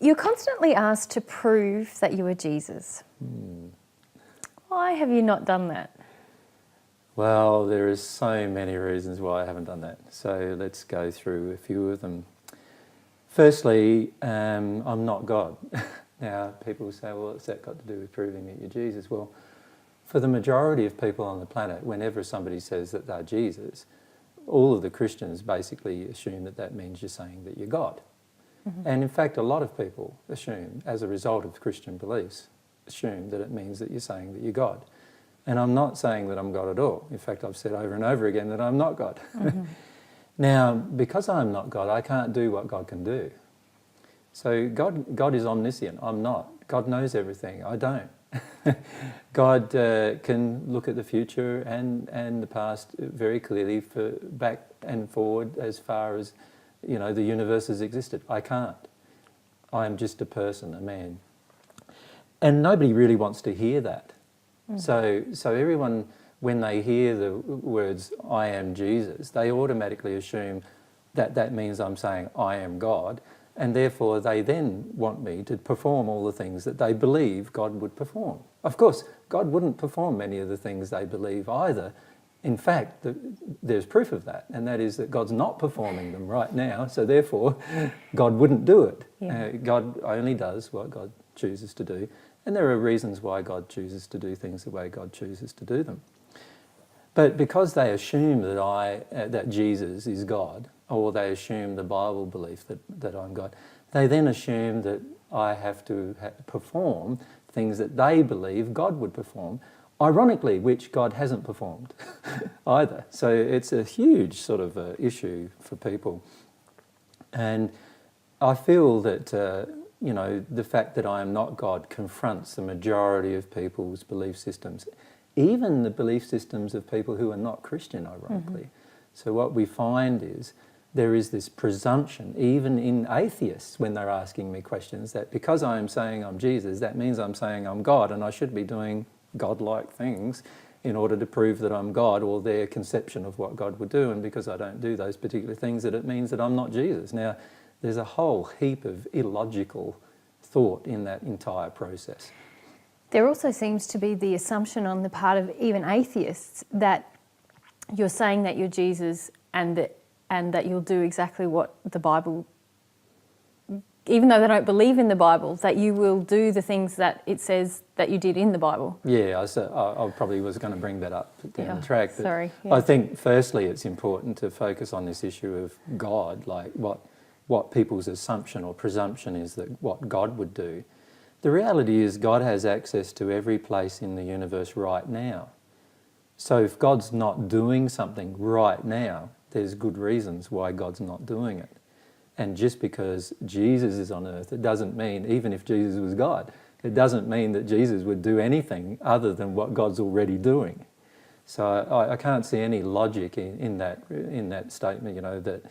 You're constantly asked to prove that you are Jesus. Why have you not done that? Well, there is so many reasons why I haven't done that. So let's go through a few of them. Firstly, I'm not God. Now, people say, well, what's that got to do with proving that you're Jesus? Well, for the majority of people on the planet, whenever somebody says that they're Jesus, all of the Christians basically assume that that means you're saying that you're God. Mm-hmm. And in fact, a lot of people assume, as a result of Christian beliefs, assume that it means that you're saying that you're God. And I'm not saying that I'm God at all. In fact, I've said over and over again that I'm not God. Mm-hmm. Now, because I'm not God, I can't do what God can do. So God is omniscient. I'm not. God knows everything. I don't. God can look at the future and the past very clearly, for back and forward as far as, you know, the universe has existed. I can't. I am just a person, a man. And nobody really wants to hear that. Mm. So everyone, when they hear the words, I am Jesus, they automatically assume that that means I'm saying I am God, and therefore they then want me to perform all the things that they believe God would perform. Of course, God wouldn't perform many of the things they believe either. In fact, there's proof of that, and that is that God's not performing them right now, so therefore God wouldn't do it. Yeah. God only does what God chooses to do, and there are reasons why God chooses to do things the way God chooses to do them. But because they assume that Jesus is God, or they assume the Bible belief that I'm God, they then assume that I have to perform things that they believe God would perform, ironically, which God hasn't performed either. So it's a huge sort of issue for people. And I feel that, you know, the fact that I am not God confronts the majority of people's belief systems, even the belief systems of people who are not Christian, ironically. Mm-hmm. So what we find is there is this presumption, even in atheists, when they're asking me questions, that because I am saying I'm Jesus, that means I'm saying I'm God, and I should be doing godlike things in order to prove that I'm God, or their conception of what God would do, and because I don't do those particular things, that it means that I'm not Jesus. Now, there's a whole heap of illogical thought in that entire process. There also seems to be the assumption on the part of even atheists that you're saying that you're Jesus and that you'll do exactly what the Bible, even though they don't believe in the Bible, that you will do the things that it says that you did in the Bible. Yeah, I probably was going to bring that up down the track. But sorry. Yeah. I think firstly it's important to focus on this issue of God, like what people's assumption or presumption is that what God would do. The reality is God has access to every place in the universe right now. So if God's not doing something right now, there's good reasons why God's not doing it. And just because Jesus is on earth, it doesn't mean, even if Jesus was God, it doesn't mean that Jesus would do anything other than what God's already doing. So I can't see any logic in that statement, you know, that,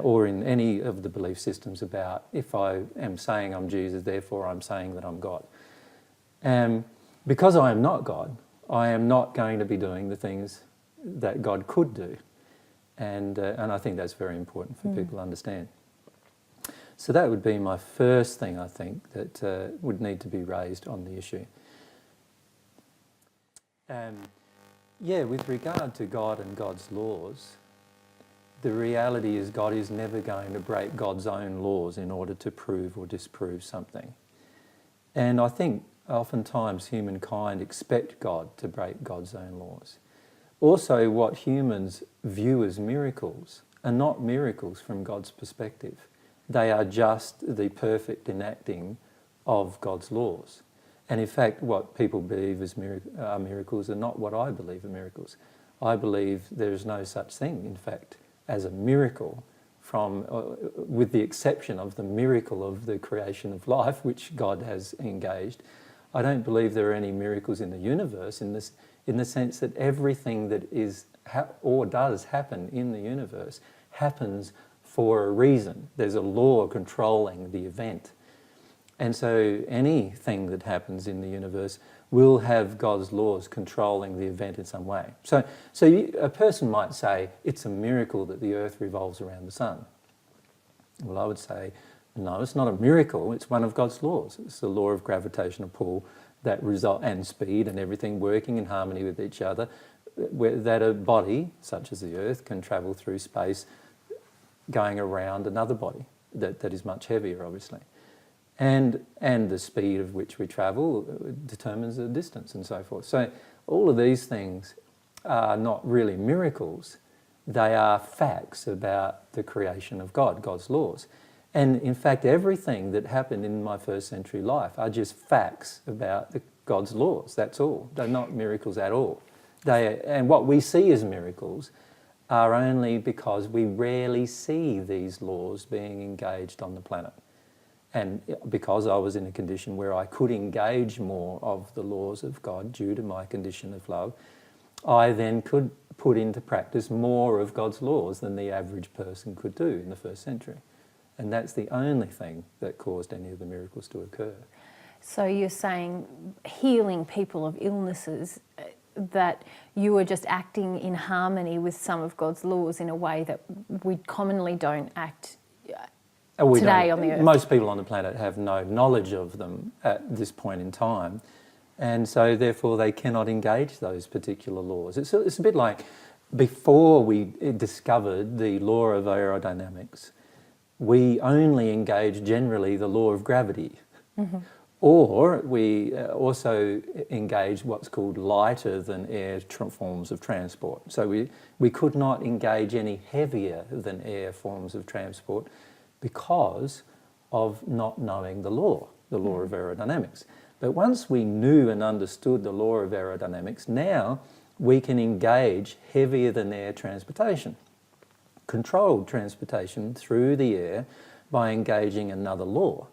or in any of the belief systems about if I am saying I'm Jesus, therefore I'm saying that I'm God. And because I am not God, I am not going to be doing the things that God could do. And I think that's very important for people to understand. So that would be my first thing, I think, that would need to be raised on the issue. With regard to God and God's laws, the reality is God is never going to break God's own laws in order to prove or disprove something. And I think oftentimes humankind expect God to break God's own laws. Also, what humans view as miracles are not miracles from God's perspective. They are just the perfect enacting of God's laws. And in fact, what people believe are miracles are not what I believe are miracles. I believe there is no such thing, in fact, as a miracle, with the exception of the miracle of the creation of life, which God has engaged. I don't believe there are any miracles in the universe in the sense that everything that is or does happen in the universe happens for a reason. There's a law controlling the event. And so anything that happens in the universe will have God's laws controlling the event in some way. So a person might say it's a miracle that the earth revolves around the sun. Well, I would say No, it's not a miracle. It's one of God's laws. It's the law of gravitational pull that result and speed and everything working in harmony with each other, that a body such as the Earth can travel through space going around another body that is much heavier, obviously. And the speed of which we travel determines the distance and so forth. So all of these things are not really miracles. They are facts about the creation of God, God's laws. And in fact, everything that happened in my first century life are just facts about God's laws, that's all. They're not miracles at all. And what we see as miracles are only because we rarely see these laws being engaged on the planet. And because I was in a condition where I could engage more of the laws of God due to my condition of love, I then could put into practice more of God's laws than the average person could do in the first century. And that's the only thing that caused any of the miracles to occur. So you're saying healing people of illnesses, that you were just acting in harmony with some of God's laws in a way that we commonly don't act today on the earth. Most people on the planet have no knowledge of them at this point in time, and so therefore they cannot engage those particular laws. It's a bit like before we discovered the law of aerodynamics, we only engage generally the law of gravity. Mm-hmm. Or we also engage what's called lighter than air forms of transport. So we could not engage any heavier than air forms of transport because of not knowing the law of aerodynamics. But once we knew and understood the law of aerodynamics, now we can engage heavier than air transportation, controlled transportation through the air by engaging another law.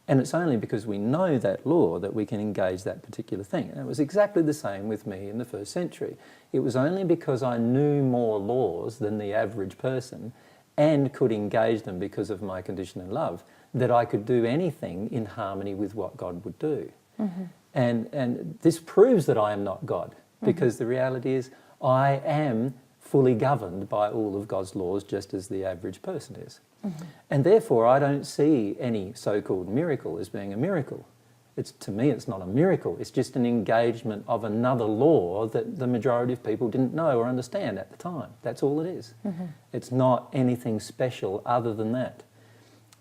And it's only because we know that law that we can engage that particular thing. And it was exactly the same with me in the first century. It was only because I knew more laws than the average person and could engage them because of my condition in love that I could do anything in harmony with what God would do. Mm-hmm. And this proves that I am not God, because the reality is I am fully governed by all of God's laws just as the average person is. Mm-hmm. And therefore I don't see any so-called miracle as being a miracle. To me it's not a miracle, it's just an engagement of another law that the majority of people didn't know or understand at the time. That's all it is. Mm-hmm. It's not anything special other than that.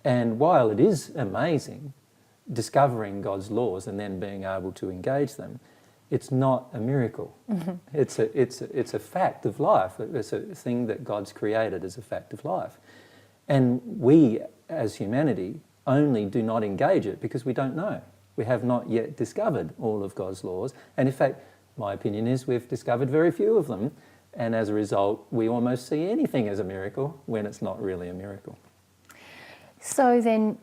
And while it is amazing discovering God's laws and then being able to engage them, it's not a miracle. Mm-hmm. It's a fact of life. It's a thing that God's created as a fact of life. And we, as humanity, only do not engage it because we don't know. We have not yet discovered all of God's laws. And in fact, my opinion is we've discovered very few of them. And as a result, we almost see anything as a miracle when it's not really a miracle. So then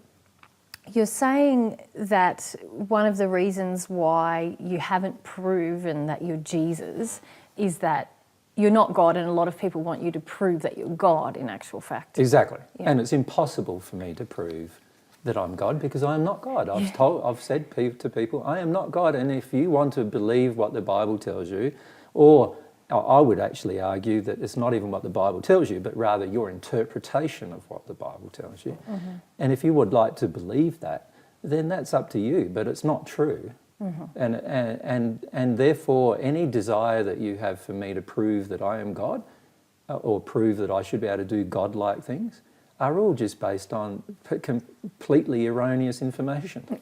you're saying that one of the reasons why you haven't proven that you're Jesus is that you're not God, and a lot of people want you to prove that you're God in actual fact. Exactly. Yeah. And it's impossible for me to prove that I'm God because I am not God. I've said to people, I am not God. And if you want to believe what the Bible tells you, or I would actually argue that it's not even what the Bible tells you, but rather your interpretation of what the Bible tells you. Mm-hmm. And if you would like to believe that, then that's up to you, but it's not true. Mm-hmm. And therefore, any desire that you have for me to prove that I am God, or prove that I should be able to do God-like things, are all just based on completely erroneous information.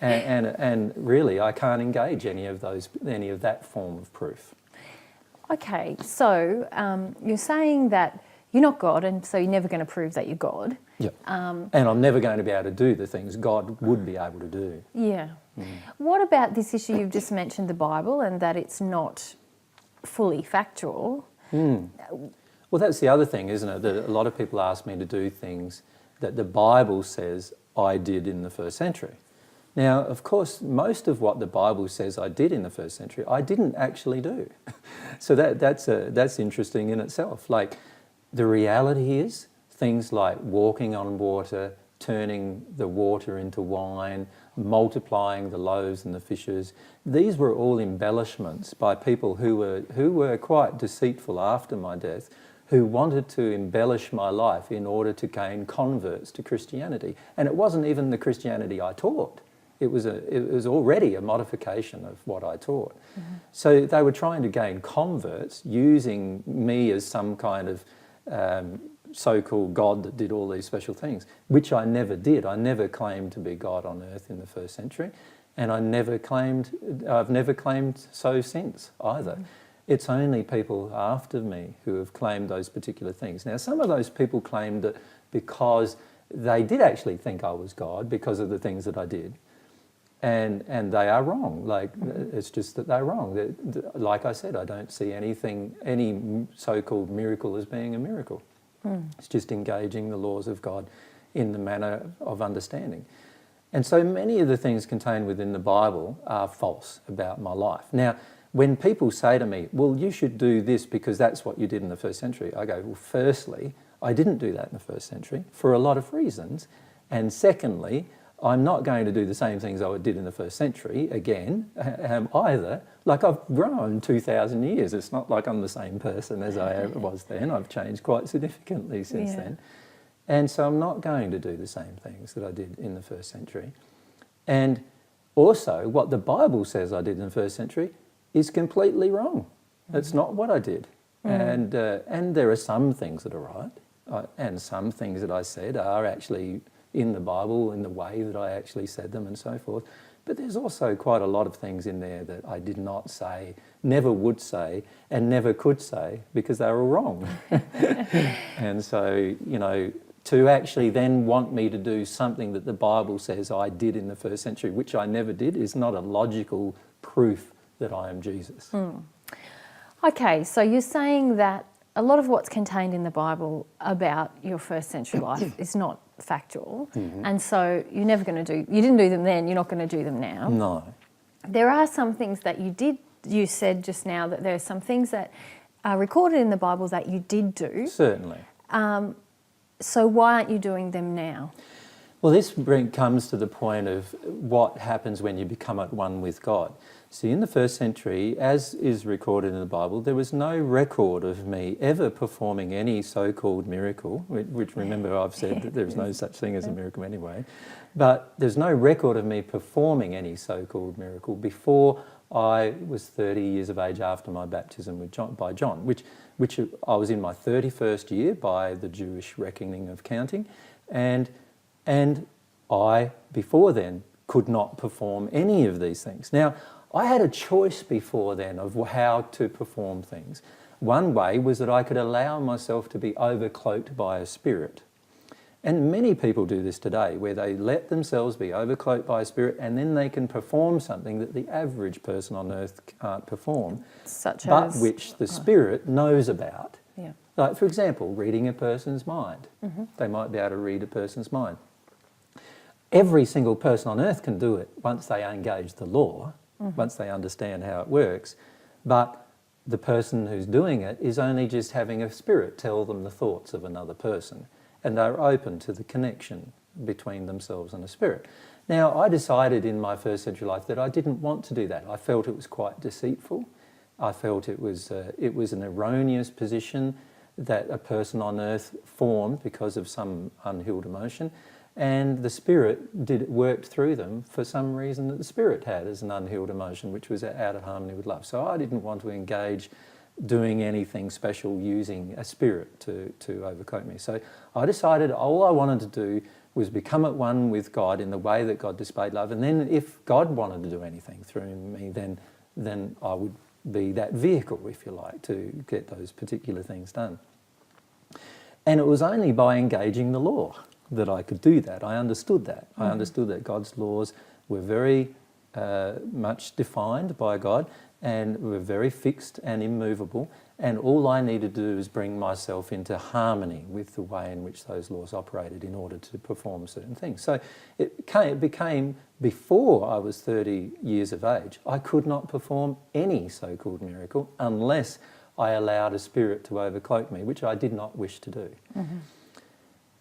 and really, I can't engage any of that form of proof. Okay, so you're saying that you're not God, and so you're never going to prove that you're God. Yeah. And I'm never going to be able to do the things God would be able to do. Yeah. Mm. What about this issue you've just mentioned, the Bible, and that it's not fully factual? Mm. Well, that's the other thing, isn't it? That a lot of people ask me to do things that the Bible says I did in the first century. Now, of course, most of what the Bible says I did in the first century, I didn't actually do. So that's interesting in itself. Like, the reality is things like walking on water, turning the water into wine, multiplying the loaves and the fishes. These were all embellishments by people who were quite deceitful after my death, who wanted to embellish my life in order to gain converts to Christianity. And it wasn't even the Christianity I taught. It was already a modification of what I taught. Mm-hmm. So they were trying to gain converts using me as some kind of so-called God that did all these special things, which I never did. I never claimed to be God on earth in the first century, and I've never claimed so since either. Mm-hmm. It's only people after me who have claimed those particular things. Now, some of those people claimed it because they did actually think I was God because of the things that I did. And they are wrong. Like, it's just that they're wrong. Like I said, I don't see any so-called miracle as being a miracle. It's just engaging the laws of God in the manner of understanding. And so many of the things contained within the Bible are false about my life. Now, when people say to me, well, you should do this because that's what you did in the first century, I go, well, firstly, I didn't do that in the first century for a lot of reasons. And secondly, I'm not going to do the same things I did in the first century again, either. Like, I've grown 2,000 years. It's not like I'm the same person as I was then. I've changed quite significantly since then. And so I'm not going to do the same things that I did in the first century. And also, what the Bible says I did in the first century is completely wrong. It's not what I did. And there are some things that are right, and some things that I said are actually in the Bible in the way that I actually said them and so forth. But there's also quite a lot of things in there that I did not say, never would say, and never could say because they were wrong. And so, you know, to actually then want me to do something that the Bible says I did in the first century, which I never did, is not a logical proof that I am Jesus. Okay, so you're saying that a lot of what's contained in the Bible about your first century life is not factual, and so you're never going to do, you didn't do them then, you're not going to do them now. No. There are some things that you said just now that there are some things that are recorded in the Bible that you did do. Certainly. So why aren't you doing them now? Well, this comes to the point of what happens when you become at one with God. See, in the first century, as is recorded in the Bible, there was no record of me ever performing any so-called miracle, which remember I've said that there's no such thing as a miracle anyway, but there's no record of me performing any so-called miracle before I was 30 years of age after my baptism by John, which I was in my 31st year by the Jewish reckoning of counting, and I, before then, could not perform any of these things. Now, I had a choice before then of how to perform things. One way was that I could allow myself to be overcloaked by a spirit. And many people do this today, where they let themselves be overcloaked by a spirit and then they can perform something that the average person on earth can't perform, but which the spirit knows about. Yeah. Like, for example, reading a person's mind. They might be able to read a person's mind. Every single person on earth can do it once they engage the law, once they understand how it works, but the person who's doing it is only just having a spirit tell them the thoughts of another person, and they're open to the connection between themselves and a spirit. Now, I decided in my first century life that I didn't want to do that. I felt it was quite deceitful. I felt it was an erroneous position that a person on earth formed because of some unhealed emotion, and the spirit worked through them for some reason that the spirit had as an unhealed emotion, which was out of harmony with love. So I didn't want to engage doing anything special using a spirit to overcoat me. So I decided all I wanted to do was become at one with God in the way that God displayed love, and then if God wanted to do anything through me, then I would be that vehicle, if you like, to get those particular things done. And it was only by engaging the law that I could do that. I understood that. I understood that God's laws were very much defined by God and were very fixed and immovable, and all I needed to do was bring myself into harmony with the way in which those laws operated in order to perform certain things. So it became, before I was 30 years of age, I could not perform any so-called miracle unless I allowed a spirit to overcloak me, which I did not wish to do.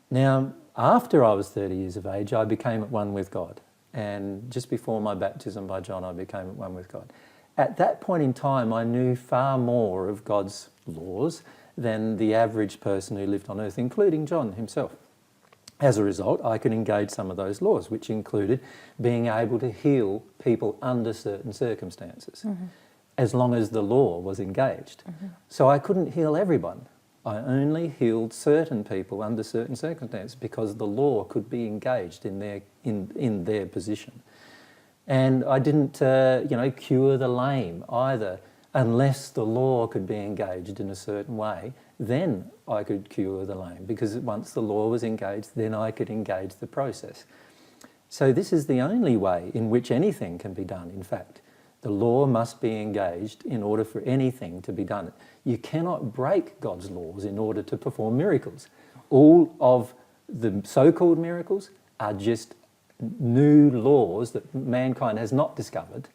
Now, after I was 30 years of age, I became at one with God. And just before my baptism by John, I became at one with God. At that point in time, I knew far more of God's laws than the average person who lived on earth, including John himself. As a result, I could engage some of those laws, which included being able to heal people under certain circumstances, as long as the law was engaged. So I couldn't heal everyone. I only healed certain people under certain circumstances because the law could be engaged in their position. And I didn't, cure the lame either, unless the law could be engaged in a certain way. Then I could cure the lame, because once the law was engaged, then I could engage the process. So this is the only way in which anything can be done, in fact. The law must be engaged in order for anything to be done. You cannot break God's laws in order to perform miracles. All of the so-called miracles are just new laws that mankind has not discovered,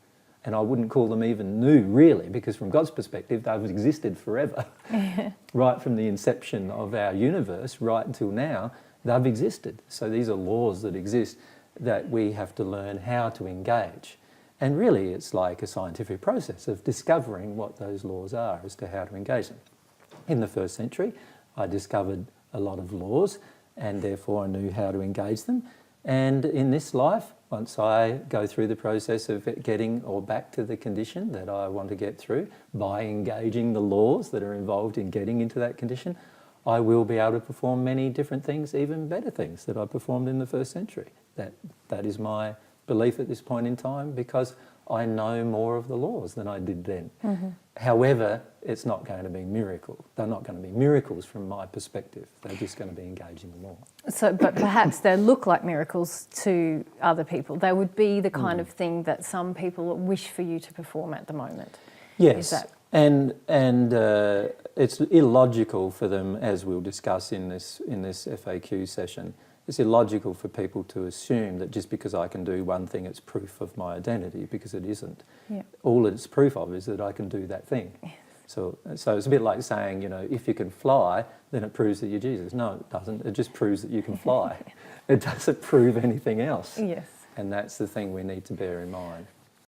and I wouldn't call them even new, really, because from God's perspective, they've existed forever. Right from the inception of our universe, right until now, they've existed. So these are laws that exist that we have to learn how to engage. And really, it's like a scientific process of discovering what those laws are as to how to engage them. In the first century, I discovered a lot of laws, and therefore I knew how to engage them. And in this life, once I go through the process of getting or back to the condition that I want to get through by engaging the laws that are involved in getting into that condition, I will be able to perform many different things, even better things that I performed in the first century. That is my belief at this point in time, because I know more of the laws than I did then. However, it's not going to be miracle. They're not going to be miracles from my perspective. They're just going to be engaging the law. So, but perhaps they look like miracles to other people. They would be the kind of thing that some people wish for you to perform at the moment. Yes, Is that... and it's illogical for them, as we'll discuss in this FAQ session. It's illogical for people to assume that just because I can do one thing, it's proof of my identity, because it isn't. Yeah. All it's proof of is that I can do that thing. Yes. So it's a bit like saying, if you can fly, then it proves that you're Jesus. No, it doesn't. It just proves that you can fly. It doesn't prove anything else. Yes. And that's the thing we need to bear in mind.